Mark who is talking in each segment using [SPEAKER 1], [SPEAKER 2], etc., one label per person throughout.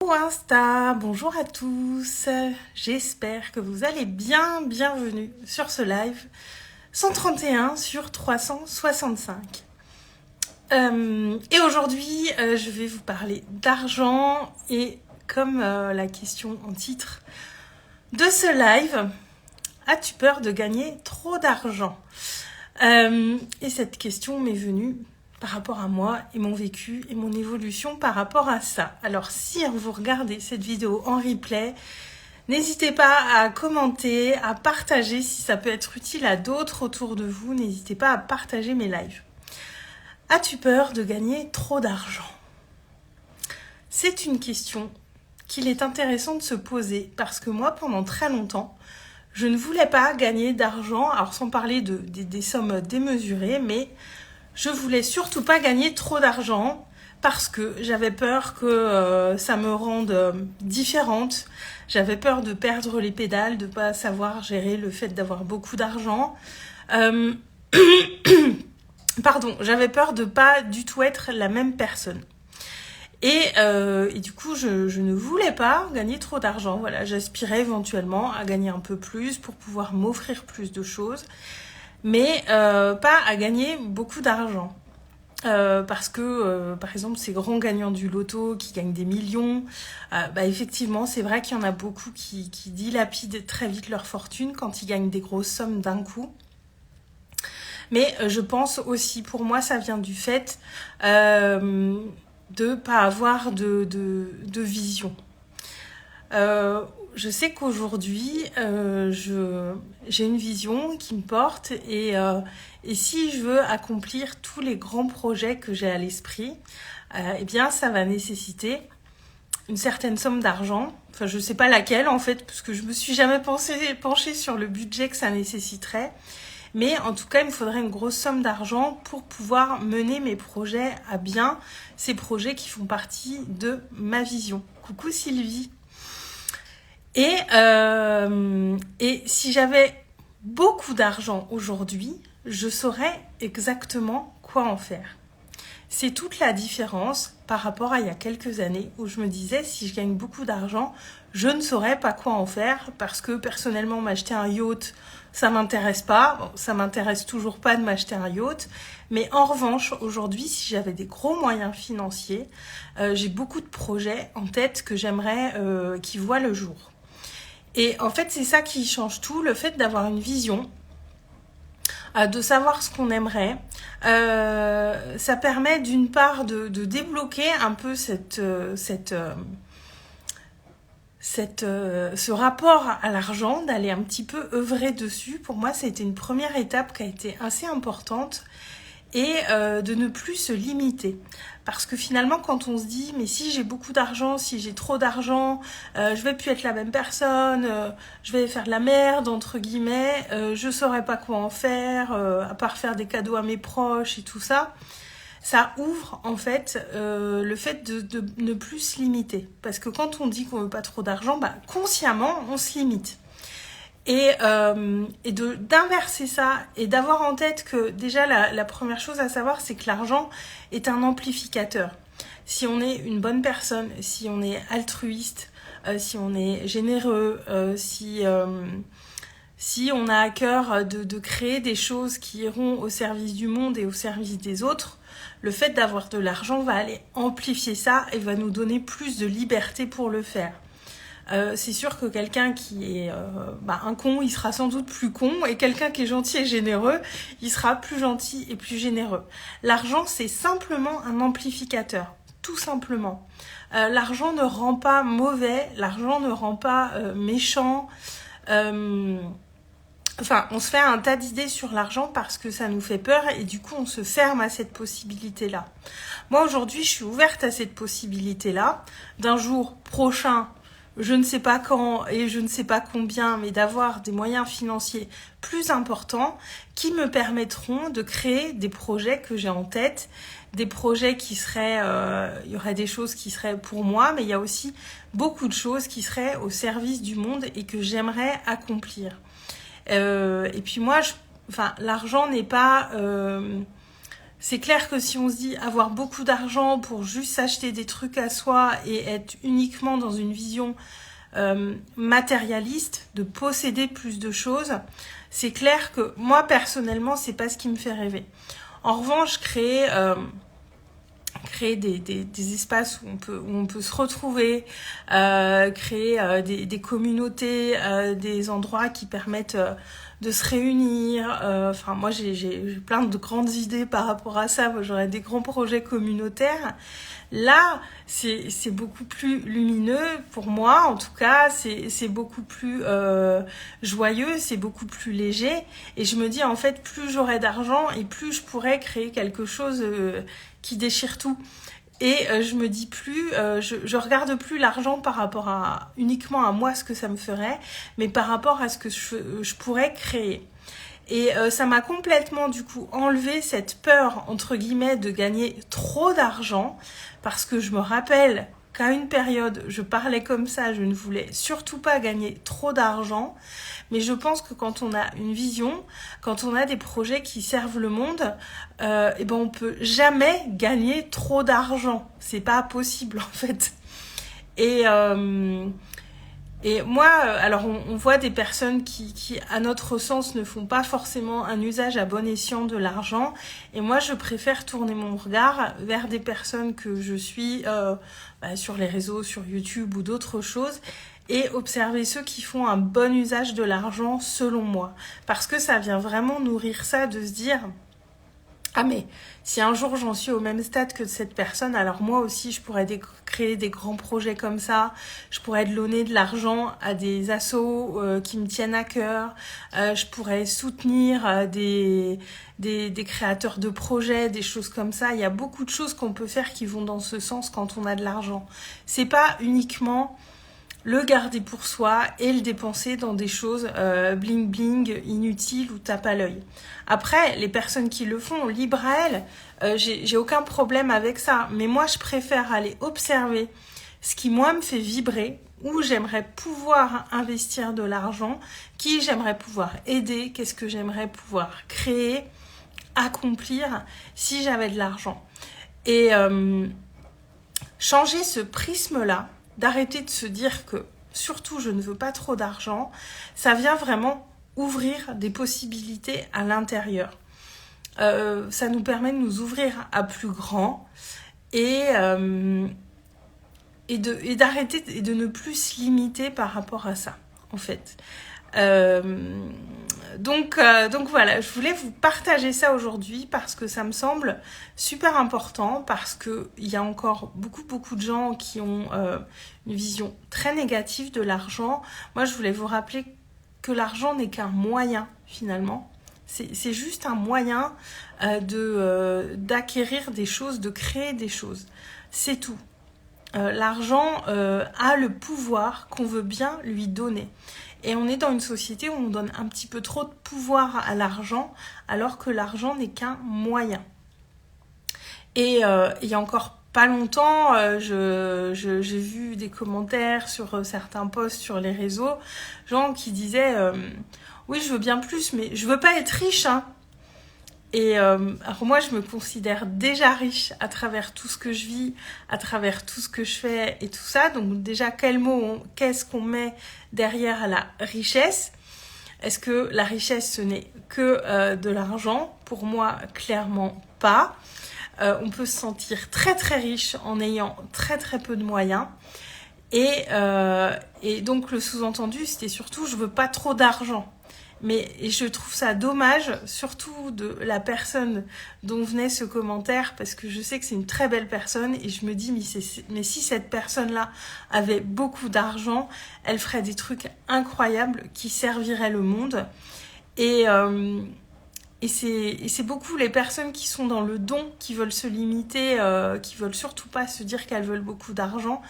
[SPEAKER 1] Bonjour Insta, bonjour à tous, j'espère que vous allez bien, bienvenue sur ce live 131 sur 365. Et aujourd'hui, je vais vous parler d'argent et comme la question en titre de ce live, as-tu peur de gagner trop d'argent ? Et cette question m'est venue par rapport à moi et mon vécu et mon évolution par rapport à ça. Alors si vous regardez cette vidéo en replay, n'hésitez pas à commenter, à partager si ça peut être utile à d'autres autour de vous. N'hésitez pas à partager mes lives. As-tu peur de gagner trop d'argent ? C'est une question qu'il est intéressant de se poser parce que moi, pendant très longtemps, je ne voulais pas gagner d'argent, alors sans parler des sommes démesurées, mais je voulais surtout pas gagner trop d'argent parce que j'avais peur que ça me rende différente. J'avais peur de perdre les pédales, de pas savoir gérer le fait d'avoir beaucoup d'argent. Pardon, j'avais peur de pas du tout être la même personne. Et du coup, je ne voulais pas gagner trop d'argent. Voilà, j'aspirais éventuellement à gagner un peu plus pour pouvoir m'offrir plus de choses, mais pas à gagner beaucoup d'argent. Parce que, par exemple, ces grands gagnants du loto qui gagnent des millions, effectivement, c'est vrai qu'il y en a beaucoup qui dilapident très vite leur fortune quand ils gagnent des grosses sommes d'un coup. Mais je pense aussi, pour moi, ça vient du fait de pas avoir de vision. Je sais qu'aujourd'hui, j'ai une vision qui me porte et si je veux accomplir tous les grands projets que j'ai à l'esprit, eh bien, ça va nécessiter une certaine somme d'argent. Enfin, je sais pas laquelle en fait, parce que je me suis jamais penchée sur le budget que ça nécessiterait. Mais en tout cas, il me faudrait une grosse somme d'argent pour pouvoir mener mes projets à bien, ces projets qui font partie de ma vision. Coucou Sylvie. Et si j'avais beaucoup d'argent aujourd'hui, je saurais exactement quoi en faire. C'est toute la différence par rapport à il y a quelques années où je me disais si je gagne beaucoup d'argent, je ne saurais pas quoi en faire parce que personnellement m'acheter un yacht, ça m'intéresse pas. Bon, ça m'intéresse toujours pas de m'acheter un yacht. Mais en revanche, aujourd'hui, si j'avais des gros moyens financiers, j'ai beaucoup de projets en tête que j'aimerais qui voient le jour. Et en fait, c'est ça qui change tout, le fait d'avoir une vision, de savoir ce qu'on aimerait. Ça permet d'une part de débloquer un peu ce rapport à l'argent, d'aller un petit peu œuvrer dessus. Pour moi, ça a été une première étape qui a été assez importante et de ne plus se limiter. Parce que finalement, quand on se dit « mais si j'ai beaucoup d'argent, si j'ai trop d'argent, je vais plus être la même personne, je vais faire de la merde, entre guillemets, je saurais pas quoi en faire, à part faire des cadeaux à mes proches et tout ça », ça ouvre en fait le fait de ne plus se limiter. Parce que quand on dit qu'on veut pas trop d'argent, consciemment, on se limite. Et d'inverser ça et d'avoir en tête que déjà la première chose à savoir, c'est que l'argent est un amplificateur. Si on est une bonne personne, si on est altruiste, si on est généreux, si on a à cœur de créer des choses qui iront au service du monde et au service des autres, le fait d'avoir de l'argent va aller amplifier ça et va nous donner plus de liberté pour le faire. C'est sûr que quelqu'un qui est un con, il sera sans doute plus con, et quelqu'un qui est gentil et généreux, il sera plus gentil et plus généreux. L'argent, c'est simplement un amplificateur, tout simplement. L'argent ne rend pas mauvais, l'argent ne rend pas méchant. On se fait un tas d'idées sur l'argent parce que ça nous fait peur et du coup, on se ferme à cette possibilité-là. Moi, aujourd'hui, je suis ouverte à cette possibilité-là. D'un jour prochain, je ne sais pas quand et je ne sais pas combien, mais d'avoir des moyens financiers plus importants qui me permettront de créer des projets que j'ai en tête, des projets qui seraient, il y aurait des choses qui seraient pour moi, mais il y a aussi beaucoup de choses qui seraient au service du monde et que j'aimerais accomplir. Et puis moi, l'argent n'est pas C'est clair que si on se dit avoir beaucoup d'argent pour juste s'acheter des trucs à soi et être uniquement dans une vision matérialiste, de posséder plus de choses, c'est clair que moi personnellement c'est pas ce qui me fait rêver. En revanche, créer des espaces où on peut se retrouver, créer des communautés, des endroits qui permettent de se réunir. Enfin, moi, j'ai plein de grandes idées par rapport à ça. Moi, j'aurais des grands projets communautaires. Là, c'est beaucoup plus lumineux pour moi, en tout cas, c'est beaucoup plus joyeux, c'est beaucoup plus léger. Et je me dis, en fait, plus j'aurai d'argent et plus je pourrais créer quelque chose qui déchire tout. Et je me dis plus, je regarde plus l'argent par rapport à uniquement à moi, ce que ça me ferait, mais par rapport à ce que je pourrais créer. Et ça m'a complètement du coup enlevé cette peur entre guillemets de gagner trop d'argent, parce que je me rappelle qu'à une période je parlais comme ça, je ne voulais surtout pas gagner trop d'argent. Mais je pense que quand on a une vision, quand on a des projets qui servent le monde, et ben on peut jamais gagner trop d'argent. C'est pas possible en fait. Et moi, alors on voit des personnes qui, à notre sens, ne font pas forcément un usage à bon escient de l'argent. Et moi, je préfère tourner mon regard vers des personnes que je suis sur les réseaux, sur YouTube ou d'autres choses, et observer ceux qui font un bon usage de l'argent selon moi. Parce que ça vient vraiment nourrir ça, de se dire... Ah mais si un jour j'en suis au même stade que cette personne, alors moi aussi je pourrais créer des grands projets comme ça, je pourrais donner de l'argent à des assos qui me tiennent à cœur, je pourrais soutenir des créateurs de projets, des choses comme ça. Il y a beaucoup de choses qu'on peut faire qui vont dans ce sens quand on a de l'argent. C'est pas uniquement le garder pour soi et le dépenser dans des choses bling bling, inutiles ou tape à l'œil. Après, les personnes qui le font, libre à elles, j'ai aucun problème avec ça. Mais moi, je préfère aller observer ce qui, moi, me fait vibrer, où j'aimerais pouvoir investir de l'argent, qui j'aimerais pouvoir aider, qu'est-ce que j'aimerais pouvoir créer, accomplir si j'avais de l'argent. Et changer ce prisme-là, d'arrêter de se dire que, surtout, je ne veux pas trop d'argent, ça vient vraiment ouvrir des possibilités à l'intérieur. Ça nous permet de nous ouvrir à plus grand et d'arrêter et de ne plus se limiter par rapport à ça, en fait. Donc voilà, je voulais vous partager ça aujourd'hui parce que ça me semble super important, parce qu'il y a encore beaucoup de gens qui ont une vision très négative de l'argent. Moi, je voulais vous rappeler que l'argent n'est qu'un moyen, finalement. C'est juste un moyen d'acquérir des choses, de créer des choses. C'est tout. L'argent a le pouvoir qu'on veut bien lui donner. Et on est dans une société où on donne un petit peu trop de pouvoir à l'argent, alors que l'argent n'est qu'un moyen. Et il y a encore pas longtemps, j'ai vu des commentaires sur certains posts sur les réseaux, gens qui disaient oui, je veux bien plus, mais je veux pas être riche, hein. Et alors moi, je me considère déjà riche à travers tout ce que je vis, à travers tout ce que je fais et tout ça. Donc déjà, qu'est-ce qu'on met derrière la richesse? Est-ce que la richesse, ce n'est que de l'argent? Pour moi, clairement pas. On peut se sentir très très riche en ayant très très peu de moyens. Et donc le sous-entendu, c'était surtout, je veux pas trop d'argent. Mais je trouve ça dommage, surtout de la personne dont venait ce commentaire, parce que je sais que c'est une très belle personne et je me dis, mais si cette personne-là avait beaucoup d'argent, elle ferait des trucs incroyables qui serviraient le monde. Et c'est beaucoup les personnes qui sont dans le don, qui veulent se limiter, qui veulent surtout pas se dire qu'elles veulent beaucoup d'argent.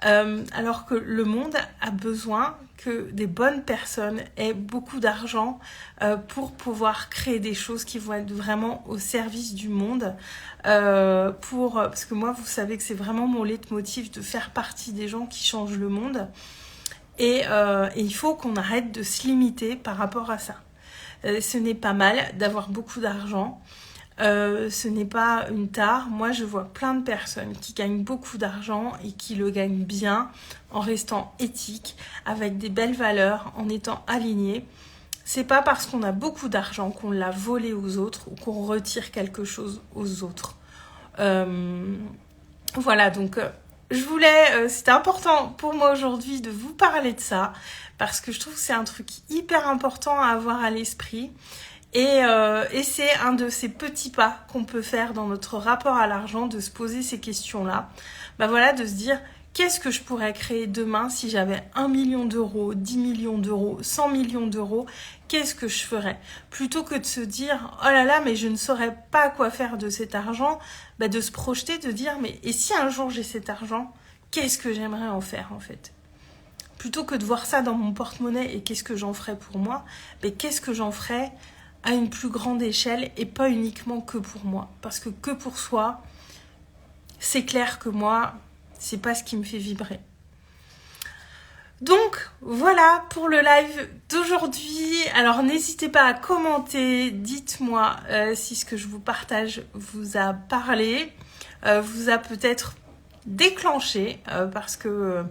[SPEAKER 1] Alors que le monde a besoin que des bonnes personnes aient beaucoup d'argent pour pouvoir créer des choses qui vont être vraiment au service du monde. Parce que moi, vous savez que c'est vraiment mon leitmotiv de faire partie des gens qui changent le monde. Et il faut qu'on arrête de se limiter par rapport à ça. Ce n'est pas mal d'avoir beaucoup d'argent. ce n'est pas une tare. Moi, je vois plein de personnes qui gagnent beaucoup d'argent et qui le gagnent bien en restant éthiques, avec des belles valeurs, en étant alignés. C'est pas parce qu'on a beaucoup d'argent qu'on l'a volé aux autres ou qu'on retire quelque chose aux autres. Voilà, donc je voulais, c'était important pour moi aujourd'hui de vous parler de ça, parce que je trouve que c'est un truc hyper important à avoir à l'esprit. Et c'est un de ces petits pas qu'on peut faire dans notre rapport à l'argent, de se poser ces questions-là. Voilà, de se dire, qu'est-ce que je pourrais créer demain si j'avais 1 million d'euros, 10 millions d'euros, 100 millions d'euros, qu'est-ce que je ferais? Plutôt que de se dire, oh là là, mais je ne saurais pas quoi faire de cet argent, de se projeter, de dire, mais et si un jour j'ai cet argent, qu'est-ce que j'aimerais en faire en fait? Plutôt que de voir ça dans mon porte-monnaie et qu'est-ce que j'en ferais pour moi, qu'est-ce que j'en ferais à une plus grande échelle et pas uniquement que pour moi. Parce que pour soi, c'est clair que moi, c'est pas ce qui me fait vibrer. Donc voilà pour le live d'aujourd'hui. Alors n'hésitez pas à commenter, dites-moi si ce que je vous partage vous a parlé, vous a peut-être déclenché, parce que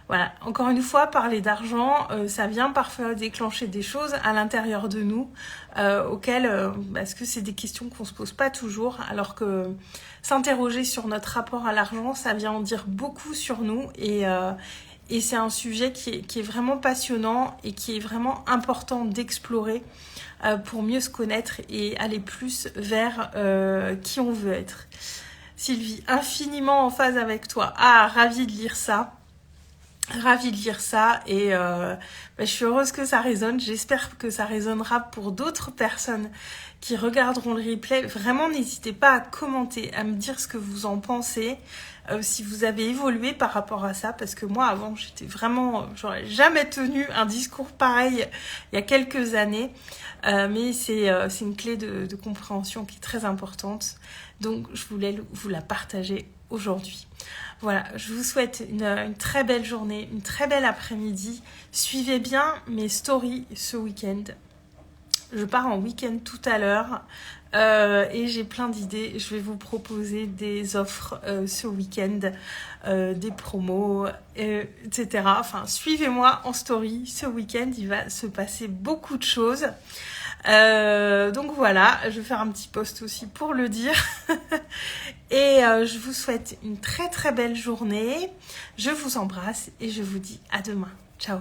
[SPEAKER 1] voilà, encore une fois, parler d'argent, ça vient parfois déclencher des choses à l'intérieur de nous, auxquelles, parce que c'est des questions qu'on se pose pas toujours, alors que s'interroger sur notre rapport à l'argent, ça vient en dire beaucoup sur nous, et c'est un sujet qui est vraiment passionnant et qui est vraiment important d'explorer pour mieux se connaître et aller plus vers qui on veut être. Sylvie, infiniment en phase avec toi. Ah, ravie de lire ça. Ravie de lire ça et je suis heureuse que ça résonne. J'espère que ça résonnera pour d'autres personnes qui regarderont le replay. Vraiment, n'hésitez pas à commenter, à me dire ce que vous en pensez, si vous avez évolué par rapport à ça, parce que moi, avant, j'aurais jamais tenu un discours pareil il y a quelques années, mais c'est une clé de compréhension qui est très importante. Donc, je voulais vous la partager aujourd'hui. Voilà, je vous souhaite une très belle journée, une très belle après-midi. Suivez bien mes stories ce week-end. Je pars en week-end tout à l'heure et j'ai plein d'idées. Je vais vous proposer des offres ce week-end, des promos, etc. Enfin, suivez-moi en story ce week-end. Il va se passer beaucoup de choses. Donc voilà, je vais faire un petit post aussi pour le dire. Et je vous souhaite une très très belle journée. Je vous embrasse et je vous dis à demain. Ciao.